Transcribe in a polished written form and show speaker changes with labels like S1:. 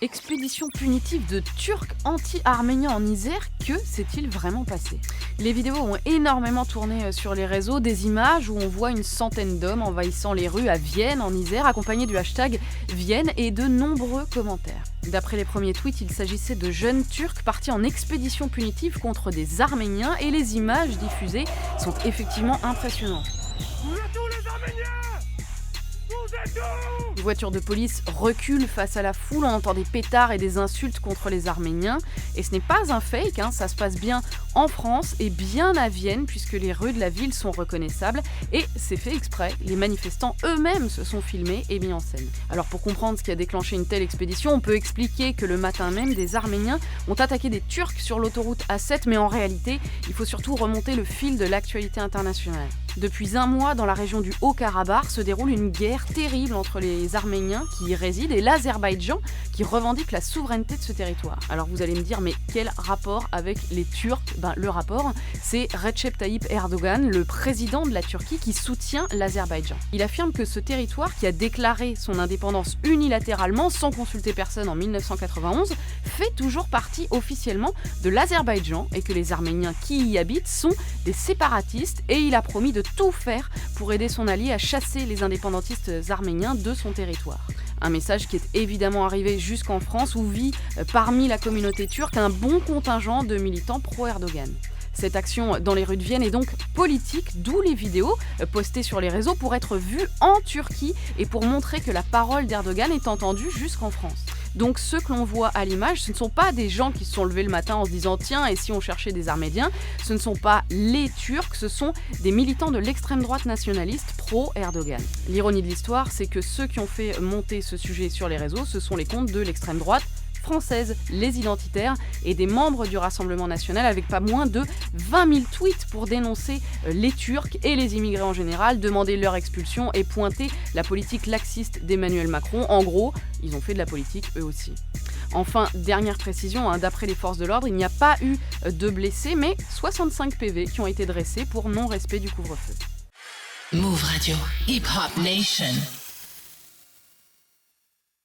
S1: Expédition punitive de Turcs anti-arméniens en Isère, que s'est-il vraiment passé? Les vidéos ont énormément tourné sur les réseaux, des images où on voit une centaine d'hommes envahissant les rues à Vienne en Isère, accompagnés du hashtag Vienne et de nombreux commentaires. D'après les premiers tweets, il s'agissait de jeunes Turcs partis en expédition punitive contre des Arméniens et les images diffusées sont effectivement impressionnantes.
S2: Vous êtes où les Arméniens? Vous êtes où?
S1: Les voitures de police reculent face à la foule, on entend des pétards et des insultes contre les Arméniens. Et ce n'est pas un fake, ça se passe bien en France et bien à Vienne puisque les rues de la ville sont reconnaissables. Et c'est fait exprès, les manifestants eux-mêmes se sont filmés et mis en scène. Alors pour comprendre ce qui a déclenché une telle expédition, on peut expliquer que le matin même, des Arméniens ont attaqué des Turcs sur l'autoroute A7, mais en réalité, il faut surtout remonter le fil de l'actualité internationale. Depuis un mois, dans la région du Haut-Karabakh, se déroule une guerre terrible entre les Arméniens qui y résident et l'Azerbaïdjan qui revendique la souveraineté de ce territoire. Alors vous allez me dire, mais quel rapport avec les Turcs? Le rapport, c'est Recep Tayyip Erdogan, le président de la Turquie, qui soutient l'Azerbaïdjan. Il affirme que ce territoire, qui a déclaré son indépendance unilatéralement, sans consulter personne en 1991, fait toujours partie officiellement de l'Azerbaïdjan et que les Arméniens qui y habitent sont des séparatistes et il a promis de tout faire pour aider son allié à chasser les indépendantistes arméniens de son territoire. Un message qui est évidemment arrivé jusqu'en France où vit parmi la communauté turque un bon contingent de militants pro-Erdogan. Cette action dans les rues de Vienne est donc politique, d'où les vidéos postées sur les réseaux pour être vues en Turquie et pour montrer que la parole d'Erdogan est entendue jusqu'en France. Donc ceux que l'on voit à l'image, ce ne sont pas des gens qui se sont levés le matin en se disant « Tiens, et si on cherchait des Arméniens ?» Ce ne sont pas les Turcs, ce sont des militants de l'extrême droite nationaliste pro-Erdogan. L'ironie de l'histoire, c'est que ceux qui ont fait monter ce sujet sur les réseaux, ce sont les comptes de l'extrême droite française, les identitaires et des membres du Rassemblement national avec pas moins de 20 000 tweets pour dénoncer les Turcs et les immigrés en général, demander leur expulsion et pointer la politique laxiste d'Emmanuel Macron. En gros, ils ont fait de la politique eux aussi. Enfin, dernière précision, d'après les forces de l'ordre, il n'y a pas eu de blessés, mais 65 PV qui ont été dressés pour non-respect du couvre-feu.
S3: Move Radio, Hip Hop Nation.